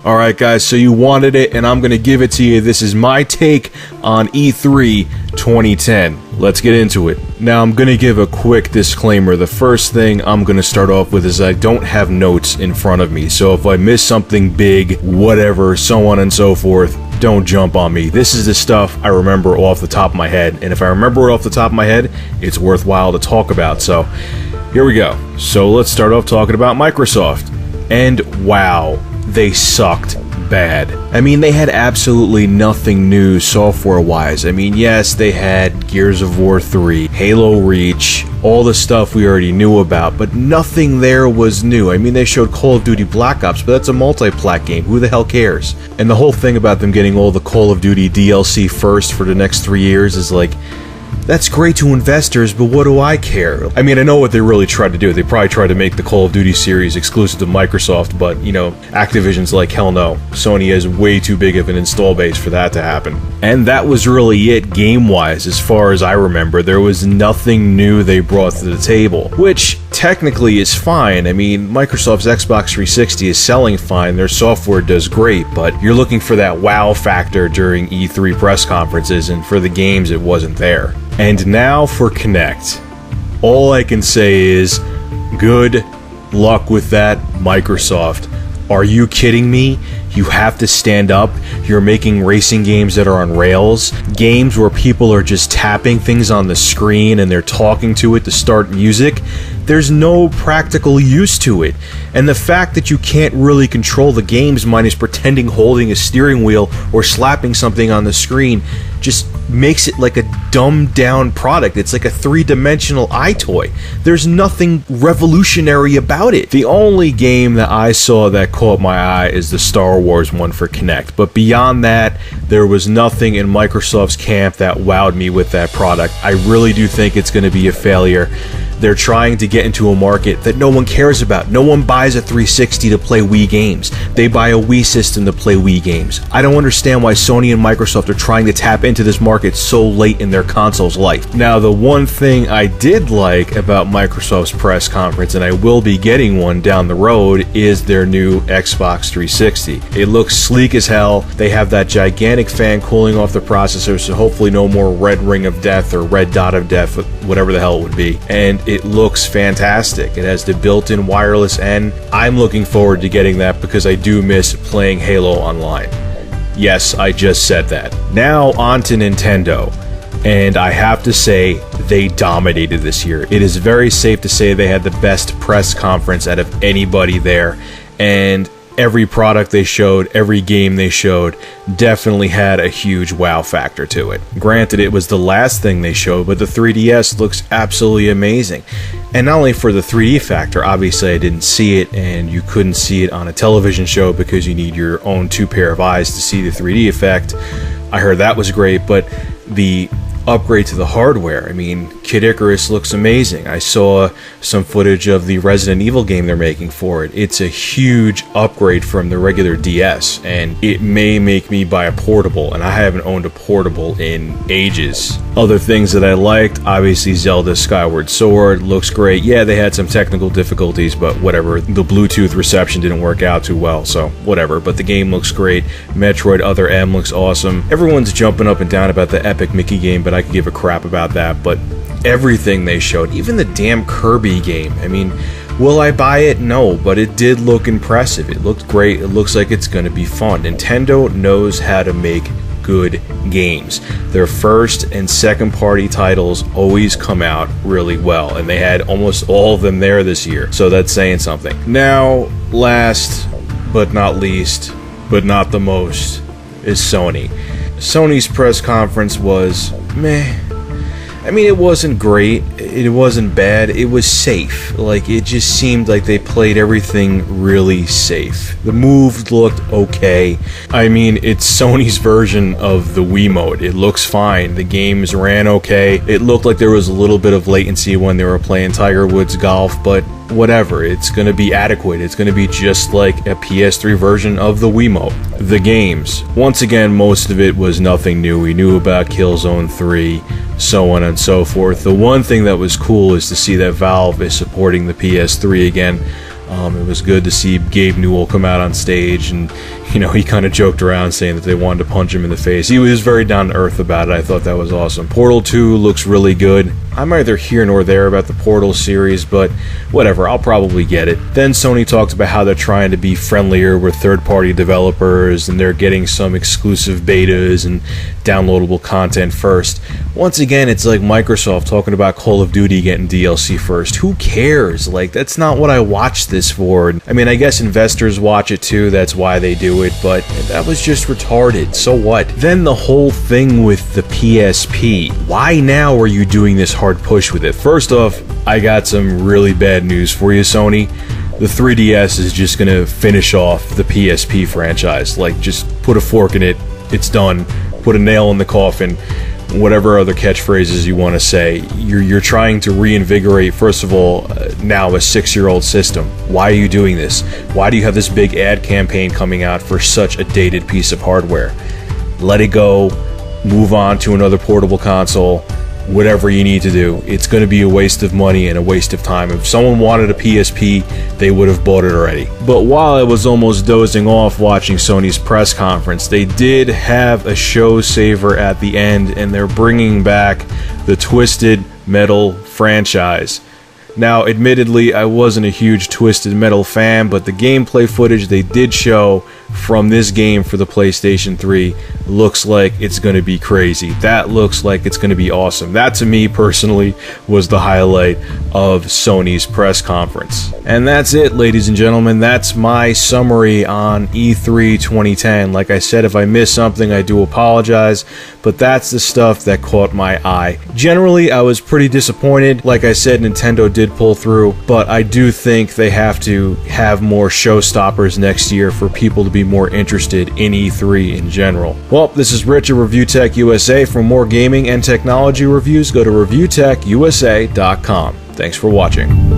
Alright guys, so you wanted it and I'm gonna give it to you. This is my take on E3 2010. Let's get into it. Now I'm gonna give a quick disclaimer. The first thing I'm gonna start off with is I don't have notes in front of me, so if I miss something big, whatever, so on and so forth, don't jump on me. This is the stuff I remember off the top of my head, and if I remember it off the top of my head, it's worthwhile to talk about. So here we go. So let's start off talking about Microsoft. And wow, they sucked bad. I mean, they had absolutely nothing new software-wise. I mean, yes, they had Gears of War 3, Halo Reach, all the stuff we already knew about, but nothing there was new. I mean, they showed Call of Duty Black Ops, but that's a multi-plat game. Who the hell cares? And the whole thing about them getting all the Call of Duty DLC first for the next 3 years is like, that's great to investors, but what do I care? I mean, I know what they really tried to do. They probably tried to make the Call of Duty series exclusive to Microsoft, but, you know, Activision's like, hell no. Sony has way too big of an install base for that to happen. And that was really it game-wise, as far as I remember. There was nothing new they brought to the table, which technically is fine. I mean, Microsoft's Xbox 360 is selling fine, their software does great, but you're looking for that wow factor during E3 press conferences, and for the games, it wasn't there. And now for Kinect. All I can say is, good luck with that, Microsoft. Are you kidding me? You have to stand up. You're making racing games that are on rails, games where people are just tapping things on the screen and they're talking to it to start music. There's no practical use to it. And the fact that you can't really control the games minus pretending holding a steering wheel or slapping something on the screen just makes it like a dumbed down product. It's like a three-dimensional iToy. There's nothing revolutionary about it. The only game that I saw that caught my eye is the Star Wars one for Kinect, but beyond that, there was nothing in Microsoft's camp that wowed me with that product. I really do think it's going to be a failure. They're trying to get into a market that no one cares about. No one buys a 360 to play Wii games. They buy a Wii system to play Wii games. I don't understand why Sony and Microsoft are trying to tap into this market so late in their console's life. Now, the one thing I did like about Microsoft's press conference, and I will be getting one down the road, is their new Xbox 360. It looks sleek as hell. They have that gigantic fan cooling off the processor, so hopefully no more red ring of death or red dot of death, whatever the hell it would be. And it looks fantastic. It has the built-in wireless N. I'm looking forward to getting that because I do miss playing Halo online. Yes, I just said that. Now on to Nintendo. And I have to say, they dominated this year. It is very safe to say they had the best press conference out of anybody there. And every product they showed, every game they showed, definitely had a huge wow factor to it. Granted, it was the last thing they showed, but the 3DS looks absolutely amazing. And not only for the 3D factor, obviously I didn't see it, and you couldn't see it on a television show because you need your own two pair of eyes to see the 3D effect. I heard that was great, but the upgrade to the hardware. I mean, Kid Icarus looks amazing. I saw some footage of the Resident Evil game they're making for it. It's a huge upgrade from the regular DS, and it may make me buy a portable, and I haven't owned a portable in ages. Other things that I liked, obviously Zelda Skyward Sword looks great. Yeah, they had some technical difficulties, but whatever. The Bluetooth reception didn't work out too well, so whatever. But the game looks great. Metroid Other M looks awesome. Everyone's jumping up and down about the Epic Mickey game, but I could give a crap about that. But everything they showed, even the damn Kirby game, I mean, will I buy it? No, but it did look impressive. It looked great. It looks like it's going to be fun. Nintendo knows how to make good games. Their first and second party titles always come out really well, and they had almost all of them there this year, so that's saying something. Now, last but not least, but not the most, is Sony. Sony's press conference was meh. I mean, it wasn't great, it wasn't bad, it was safe. Like, it just seemed like they played everything really safe. The Move looked okay. I mean, it's Sony's version of the Wiimote. It looks fine. The games ran okay. It looked like there was a little bit of latency when they were playing Tiger Woods Golf, but whatever, it's gonna be adequate. It's gonna be just like a PS3 version of the Wiimote. The games, once again, most of it was nothing new. We knew about Killzone 3, so on and so forth. The one thing that was cool is to see that Valve is supporting the PS3 again. It was good to see Gabe Newell come out on stage, and he kind of joked around saying that they wanted to punch him in the face. He was very down to earth about it. I thought that was awesome. Portal 2 looks really good. I'm either here nor there about the Portal series, but whatever, I'll probably get it. Then Sony talked about how they're trying to be friendlier with third-party developers, and they're getting some exclusive betas and downloadable content first. Once again, it's like Microsoft talking about Call of Duty getting DLC first. Who cares? Like, that's not what I watch this for. I mean, I guess investors watch it too, that's why they do it, but that was just retarded. So what? Then the whole thing with the PSP. Why now are you doing this hard push with it? First off, I got some really bad news for you, Sony. The 3DS is just gonna finish off the PSP franchise. Like, just put a fork in it, it's done. Put a nail in the coffin. Whatever other catchphrases you want to say. You're trying to reinvigorate, first of all, now a 6-year-old system. Why are you doing this? Why do you have this big ad campaign coming out for such a dated piece of hardware? Let it go, move on to another portable console, whatever you need to do. It's going to be a waste of money and a waste of time. If someone wanted a PSP, they would have bought it already. But while I was almost dozing off watching Sony's press conference, they did have a show saver at the end, and they're bringing back the Twisted Metal franchise. Now, admittedly, I wasn't a huge Twisted Metal fan, but the gameplay footage they did show from this game for the PlayStation 3 looks like it's going to be crazy. That looks like it's going to be awesome. That, to me, personally, was the highlight of Sony's press conference. And that's it, ladies and gentlemen. That's my summary on E3 2010. Like I said, if I missed something, I do apologize, but that's the stuff that caught my eye. Generally, I was pretty disappointed. Like I said, Nintendo did pull through, but I do think they have to have more showstoppers next year for people to be more interested in E3 in general. Well, this is Rich at Review Tech USA. For more gaming and technology reviews, go to ReviewTechUSA.com. Thanks for watching.